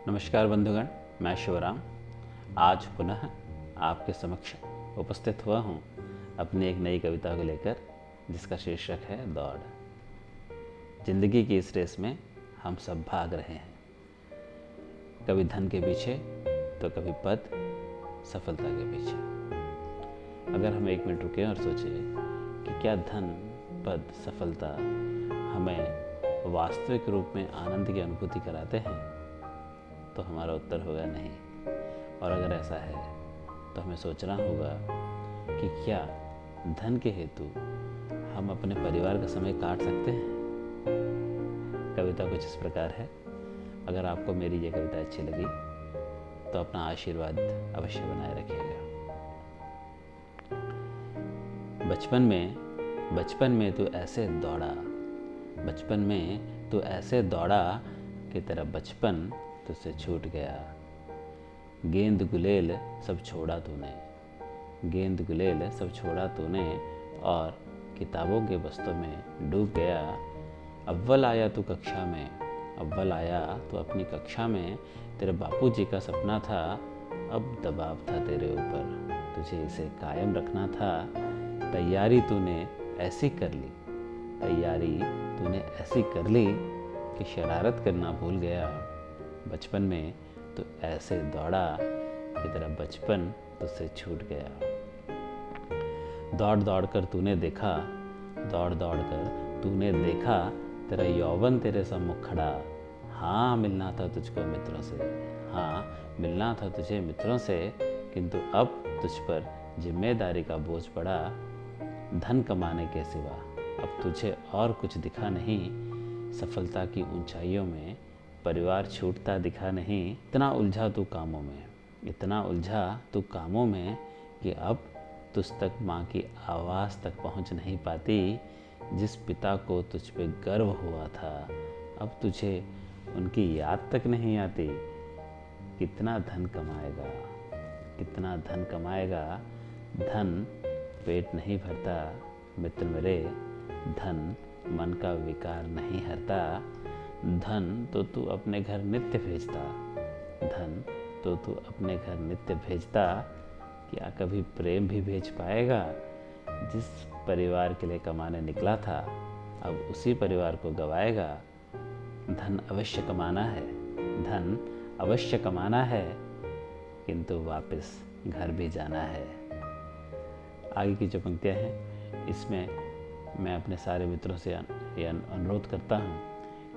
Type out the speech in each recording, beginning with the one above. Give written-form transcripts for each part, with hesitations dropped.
नमस्कार बंधुगण, मैं शिवराम आज पुनः आपके समक्ष उपस्थित हुआ हूँ अपनी एक नई कविता को लेकर, जिसका शीर्षक है दौड़। जिंदगी की इस रेस में हम सब भाग रहे हैं, कभी धन के पीछे तो कभी पद सफलता के पीछे। अगर हम एक मिनट रुकें और सोचें कि क्या धन, पद, सफलता हमें वास्तविक रूप में आनंद की अनुभूति कराते हैं, तो हमारा उत्तर होगा नहीं। और अगर ऐसा है तो हमें सोचना होगा कि क्या धन के हेतु हम अपने परिवार का समय काट सकते हैं। कविता कुछ इस प्रकार है। अगर आपको मेरी ये कविता अच्छी लगी तो अपना आशीर्वाद अवश्य बनाए रखिएगा। बचपन में तू ऐसे दौड़ा, बचपन में तू ऐसे दौड़ा कि तेरा बचपन तुझसे छूट गया। गेंद गुलेल सब छोड़ा तूने, गेंद गुलेल सब छोड़ा तूने और किताबों के बस्तों में डूब गया। अव्वल आया तू कक्षा में, अव्वल आया तू अपनी कक्षा में। तेरे बापूजी का सपना था, अब दबाव था तेरे ऊपर, तुझे इसे कायम रखना था। तैयारी तूने ऐसी कर ली, तैयारी तूने ऐसी कर ली कि शरारत करना भूल गया। बचपन में तो ऐसे दौड़ा कि तेरा बचपन तुझसे छूट गया। दौड़ दौड़ कर तूने देखा, दौड़ दौड़ कर तूने देखा, तेरा यौवन तेरे सम्मुख खड़ा। हाँ मिलना था तुझको मित्रों से, हाँ मिलना था तुझे मित्रों से, किंतु अब तुझ पर जिम्मेदारी का बोझ पड़ा। धन कमाने के सिवा अब तुझे और कुछ दिखा नहीं। सफलता की ऊंचाइयों में परिवार छूटता दिखा नहीं। इतना उलझा तू कामों में, इतना उलझा तू कामों में कि अब तुझ तक माँ की आवाज़ तक पहुँच नहीं पाती। जिस पिता को तुझ पे गर्व हुआ था, अब तुझे उनकी याद तक नहीं आती। कितना धन कमाएगा, कितना धन कमाएगा, धन पेट नहीं भरता मित्र मेरे, धन मन का विकार नहीं हरता। धन तो तू अपने घर नित्य भेजता, धन तो तू अपने घर नित्य भेजता। क्या कभी प्रेम भी भेज पाएगा। जिस परिवार के लिए कमाने निकला था, अब उसी परिवार को गवाएगा। धन अवश्य कमाना है, धन अवश्य कमाना है, किंतु वापस घर भी जाना है। आगे की जो पंक्तियाँ हैं, इसमें मैं अपने सारे मित्रों से यह अनुरोध करता हूँ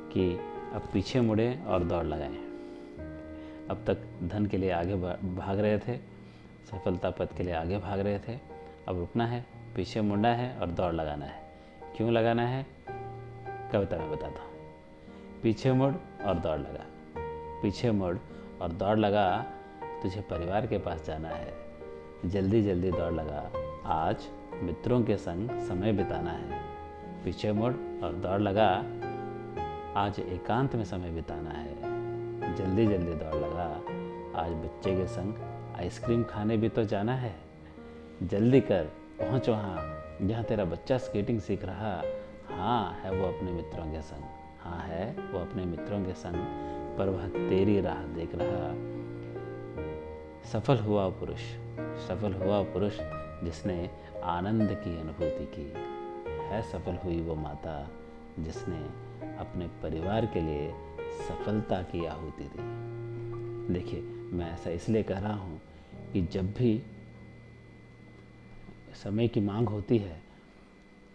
कि अब पीछे मुड़ें और दौड़ लगाएं। अब तक धन के लिए आगे भाग रहे थे, सफलता पद के लिए आगे भाग रहे थे, अब रुकना है, पीछे मुड़ना है और दौड़ लगाना है। क्यों लगाना है, कविता में बताता हूँ। पीछे मुड़ और दौड़ लगा, पीछे मुड़ और दौड़ लगा, तुझे परिवार के पास जाना है। जल्दी जल्दी दौड़ लगा, आज मित्रों के संग समय बिताना है। पीछे मुड़ और दौड़ लगा, आज एकांत में समय बिताना है। जल्दी जल्दी दौड़ लगा, आज बच्चे के संग आइसक्रीम खाने भी तो जाना है। जल्दी कर पहुँच वहाँ जहाँ तेरा बच्चा स्केटिंग सीख रहा। हाँ है वो अपने मित्रों के संग, हाँ है वो अपने मित्रों के संग, पर वह तेरी राह देख रहा। सफल हुआ पुरुष, सफल हुआ पुरुष जिसने आनंद की अनुभूति की है। सफल हुई वो माता जिसने अपने परिवार के लिए सफलता की आहुति दी। देखिए, मैं ऐसा इसलिए कह रहा हूँ कि जब भी समय की मांग होती है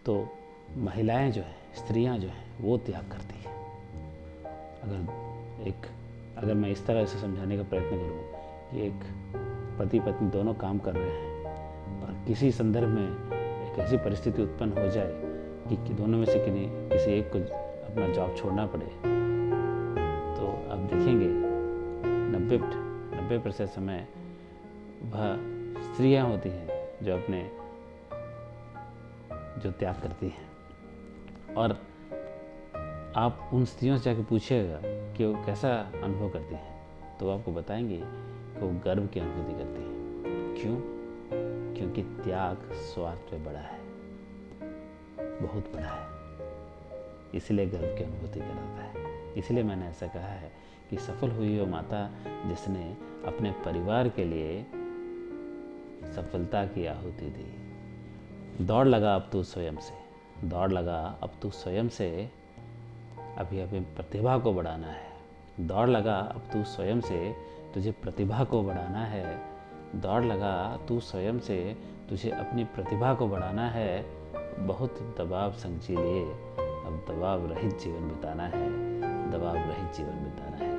तो महिलाएं जो हैं, स्त्रियां जो हैं, वो त्याग करती हैं। अगर मैं इस तरह से समझाने का प्रयत्न करूँ कि एक पति पत्नी दोनों काम कर रहे हैं और किसी संदर्भ में एक ऐसी परिस्थिति उत्पन्न हो जाए कि दोनों में से किसी एक को अपना जॉब छोड़ना पड़े, तो आप देखेंगे 90% समय वह स्त्रियां होती हैं जो त्याग करती हैं। और आप उन स्त्रियों से जाकर पूछिएगा कि वो कैसा अनुभव करती हैं, तो आपको बताएंगे कि वो गर्व की अनुभूति करती हैं। क्यों? क्योंकि त्याग स्वार्थ में बड़ा है, बहुत बड़ा है, इसलिए गर्व की अनुभूति कराता है। इसलिए मैंने ऐसा कहा है कि सफल हुई वो माता जिसने अपने परिवार के लिए सफलता की आहुति दी। दौड़ लगा अब तू स्वयं से, दौड़ लगा अब तू स्वयं से, अभी अभी प्रतिभा को बढ़ाना है। दौड़ लगा अब तू स्वयं से, तुझे प्रतिभा को बढ़ाना है। दौड़ लगा तू स्वयं से, तुझे अपनी प्रतिभा को बढ़ाना है। बहुत दबाव संग जी लिए, अब दबाव रहित जीवन बिताना है, दबाव रहित जीवन बिताना है।